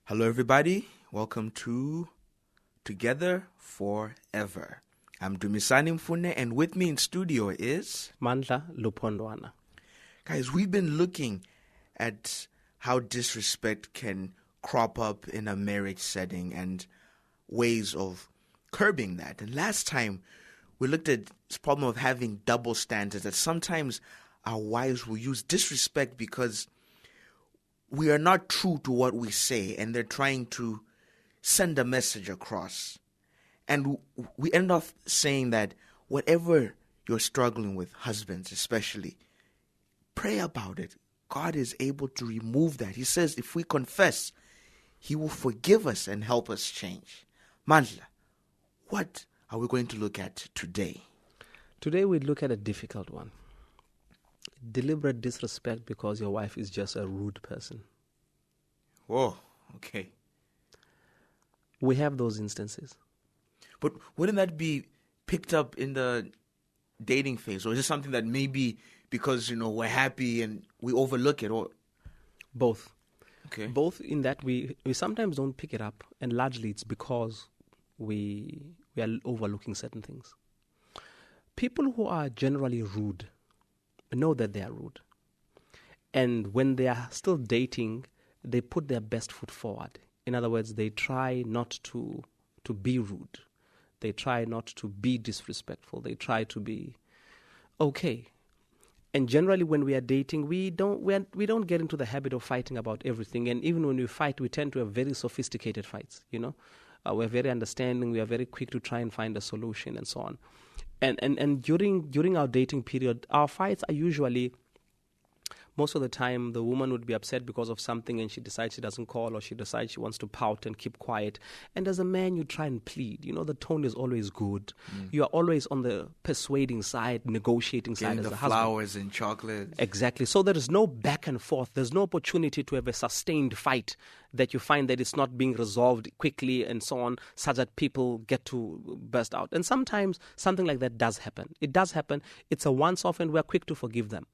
Hello, everybody. Welcome to Together Forever. I'm Dumisani Mfune, and with me in studio is Mandla Lupondwana. Guys, we've been looking at how disrespect can crop up in a marriage setting and ways of curbing that. And last time, we looked at this problem of having double standards, that sometimes our wives will use disrespect because we are not true to what we say, and they're trying to send a message across. And we end up saying that whatever you're struggling with, husbands especially, pray about it. God is able to remove that. He says if we confess, He will forgive us and help us change. Mandla, what are we going to look at today? Today we look at a difficult one. Deliberate disrespect because your wife is just a rude person. Whoa, okay. We have those instances. But wouldn't that be picked up in the dating phase? Or is it something that maybe because, we're happy and we overlook it? Or Both. Okay. Both in that we sometimes don't pick it up, and largely it's because we are overlooking certain things. People who are generally rude know that they are rude. And when they are still dating, they put their best foot forward. In other words, they try not to be rude. They try not to be disrespectful. They try to be okay. And generally when we are dating, we don't get into the habit of fighting about everything. And even when we fight, we tend to have very sophisticated fights, We're very understanding. We are very quick to try and find a solution and so on. And during our dating period, our fights are usually, most of the time, the woman would be upset because of something and she decides she doesn't call, or she decides she wants to pout and keep quiet. And as a man, you try and plead. The tone is always good. You are always on the persuading side, negotiating side as a husband. Flowers and chocolates. Exactly. So there is no back and forth. There's no opportunity to have a sustained fight that you find that it's not being resolved quickly and so on, such that people get to burst out. And sometimes something like that does happen. It does happen. It's a once-off, and we're quick to forgive them.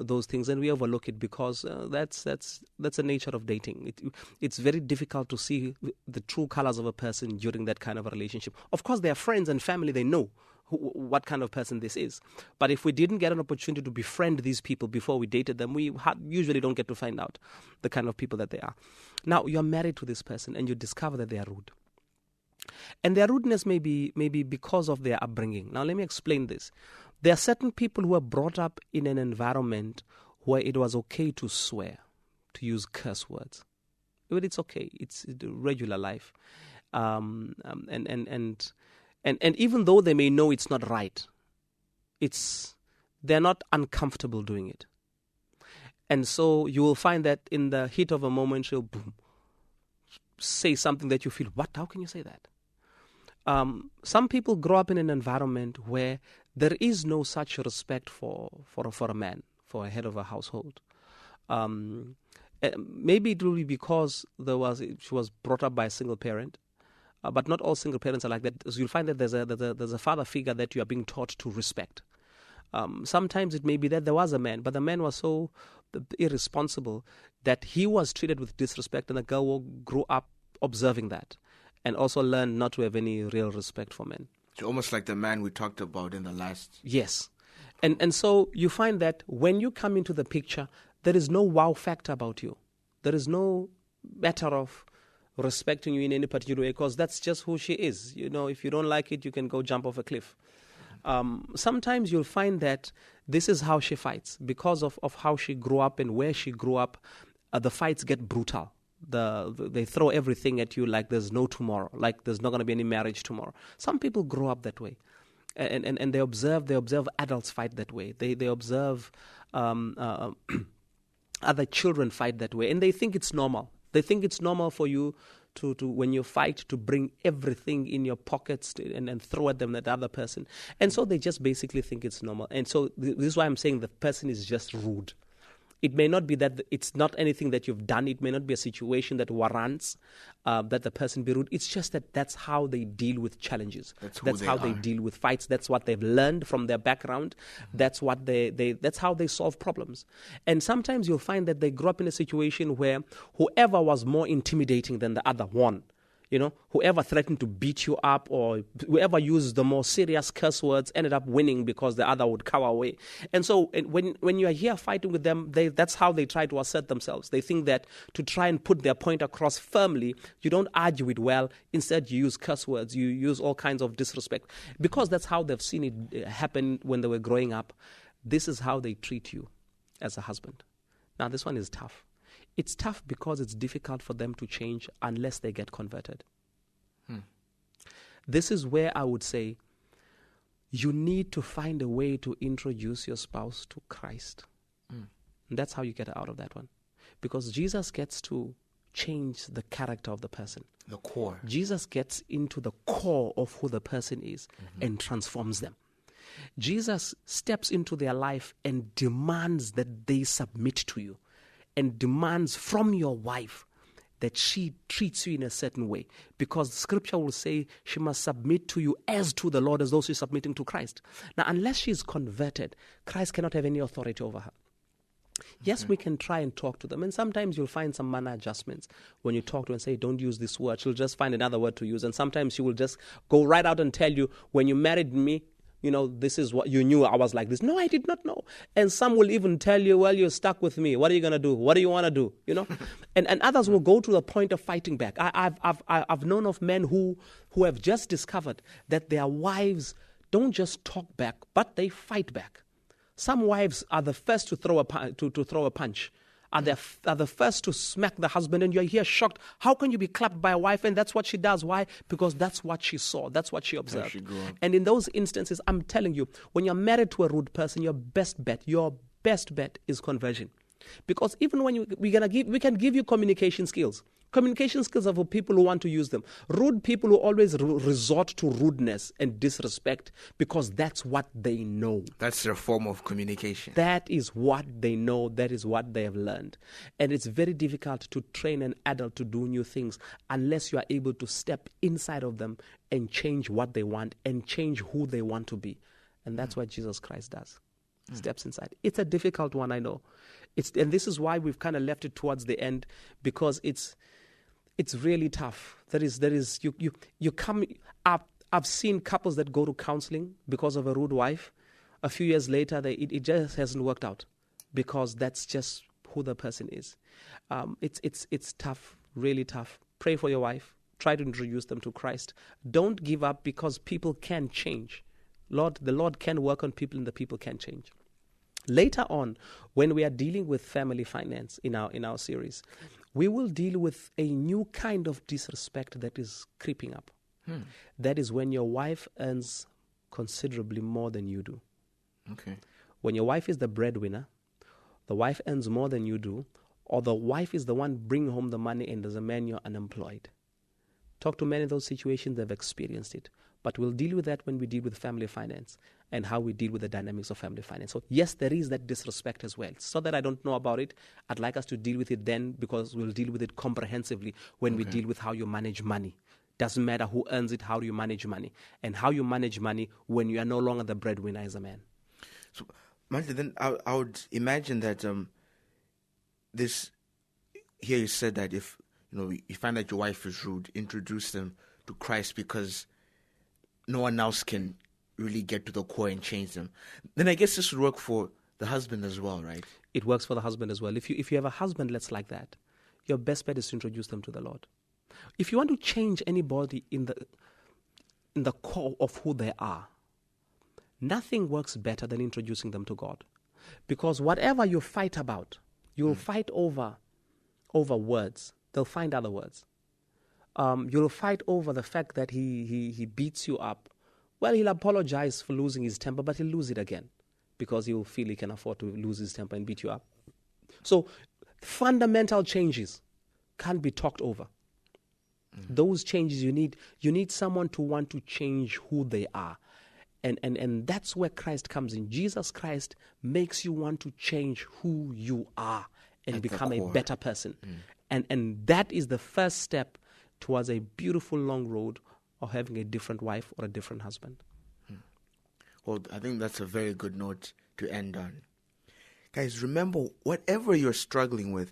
Those things, and we overlook it because that's the nature of dating. It's very difficult to see the true colors of a person during that kind of a relationship. Of course, their friends and family, they know what kind of person this is. But if we didn't get an opportunity to befriend these people before we dated them, we usually don't get to find out the kind of people that they are. Now, you're married to this person and you discover that they are rude. And their rudeness may be because of their upbringing. Now, let me explain this. There are certain people who are brought up in an environment where it was okay to swear, to use curse words. But it's okay. It's regular life. And even though they may know it's not right, they're not uncomfortable doing it. And so you will find that in the heat of a moment, she'll say something that you feel, what? How can you say that? Some people grow up in an environment where there is no such respect for a man, for a head of a household. Maybe it will be because she was brought up by a single parent, but not all single parents are like that. So you'll find that there's a father figure that you are being taught to respect. Sometimes it may be that there was a man, but the man was so irresponsible that he was treated with disrespect, and the girl grew up observing that, and also learned not to have any real respect for men. It's almost like the man we talked about in the last. Yes. And so you find that when you come into the picture, there is no wow factor about you. There is no matter of respecting you in any particular way, because that's just who she is. If you don't like it, you can go jump off a cliff. Sometimes you'll find that this is how she fights. Because of how she grew up and where she grew up, the fights get brutal. They throw everything at you like there's no tomorrow, like there's not going to be any marriage tomorrow. Some people grow up that way, and they observe adults fight that way. They observe other children fight that way, and they think it's normal. They think it's normal for you to when you fight, to bring everything in your pockets and throw at them, that other person. And so they just basically think it's normal. And so this is why I'm saying the person is just rude. It may not be that it's not anything that you've done. It may not be a situation that warrants that the person be rude. It's just that that's how they deal with challenges. That's how they deal with fights. That's what they've learned from their background. That's what that's how they solve problems. And sometimes you'll find that they grew up in a situation where whoever was more intimidating than the other won. You know, whoever threatened to beat you up or whoever used the more serious curse words ended up winning because the other would cower away. And so when you are here fighting with them, that's how they try to assert themselves. They think that to try and put their point across firmly, you don't argue it well. Instead, you use curse words. You use all kinds of disrespect. Because that's how they've seen it happen when they were growing up. This is how they treat you as a husband. Now, this one is tough. It's tough because it's difficult for them to change unless they get converted. This is where I would say you need to find a way to introduce your spouse to Christ. And that's how you get out of that one. Because Jesus gets to change the character of the person. The core. Jesus gets into the core of who the person is and transforms them. Jesus steps into their life and demands that they submit to you. And demands from your wife that she treats you in a certain way. Because the scripture will say she must submit to you as to the Lord, as though she's submitting to Christ. Now, unless she's converted, Christ cannot have any authority over her. Yes, we can try and talk to them. And sometimes you'll find some manner adjustments. When you talk to her and say, don't use this word, she'll just find another word to use. And sometimes she will just go right out and tell you, when you married me, you know, this is what you knew I was like this. No, I did not know. And some will even tell you, well, you're stuck with me. What are you going to do? What do you want to do? You know, and others will go to the point of fighting back. I've known of men who have just discovered that their wives don't just talk back, but they fight back. Some wives are the first to throw a punch. Are the first to smack the husband, and you're here shocked. How can you be clapped by a wife? And that's what she does. Why? Because that's what she saw. That's what she observed. And in those instances, I'm telling you, when you're married to a rude person, your best bet is conversion. Because even when we can give you communication skills. Communication skills are for people who want to use them. Rude people who always resort to rudeness and disrespect because that's what they know. That's their form of communication. That is what they know. That is what they have learned. And it's very difficult to train an adult to do new things unless you are able to step inside of them and change what they want and change who they want to be. And that's what Jesus Christ does. Steps inside. It's a difficult one, I know. And this is why we've kind of left it towards the end, because it's really tough. You come up. I've seen couples that go to counseling because of a rude wife. A few years later, it just hasn't worked out because that's just who the person is. It's tough, really tough. Pray for your wife. Try to introduce them to Christ. Don't give up because people can change. The Lord can work on people and the people can change. Later on, when we are dealing with family finance in our series, we will deal with a new kind of disrespect that is creeping up. That is when your wife earns considerably more than you do. Okay. When your wife is the breadwinner, the wife earns more than you do, or the wife is the one bringing home the money and as a man you're unemployed. Talk to many of those situations, they've experienced it. But we'll deal with that when we deal with family finance and how we deal with the dynamics of family finance. So yes, there is that disrespect as well. So that I don't know about it, I'd like us to deal with it then, because we'll deal with it comprehensively when we deal with how you manage money. Doesn't matter who earns it, how do you manage money? And how you manage money when you are no longer the breadwinner as a man. So, Mandla, then I would imagine that here you said that if you find that your wife is rude, introduce them to Christ, because no one else can really get to the core and change them. Then I guess this would work for the husband as well, right? It works for the husband as well. If you have a husband that's like that, your best bet is to introduce them to the Lord. If you want to change anybody in the core of who they are, nothing works better than introducing them to God. Because whatever you fight about, you'll fight over words. They'll find other words. You'll fight over the fact that he beats you up. Well, he'll apologize for losing his temper, but he'll lose it again because he'll feel he can afford to lose his temper and beat you up. So fundamental changes can't be talked over. Those changes you need someone to want to change who they are. And that's where Christ comes in. Jesus Christ makes you want to change who you are and become a better person. And that is the first step towards a beautiful long road of having a different wife or a different husband. Well, I think that's a very good note to end on. Guys, remember, whatever you're struggling with,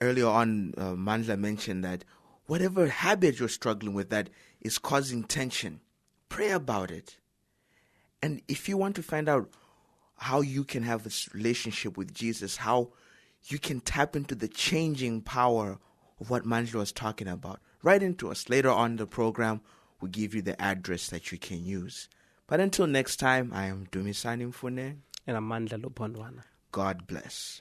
earlier on, Mandla mentioned that whatever habit you're struggling with that is causing tension, pray about it. And if you want to find out how you can have this relationship with Jesus, how you can tap into the changing power of what Mandla was talking about, write into us. Later on in the program, we'll give you the address that you can use. But until next time, I am Dumisani Mfune. And I'm Mandla Lupondwana. God bless.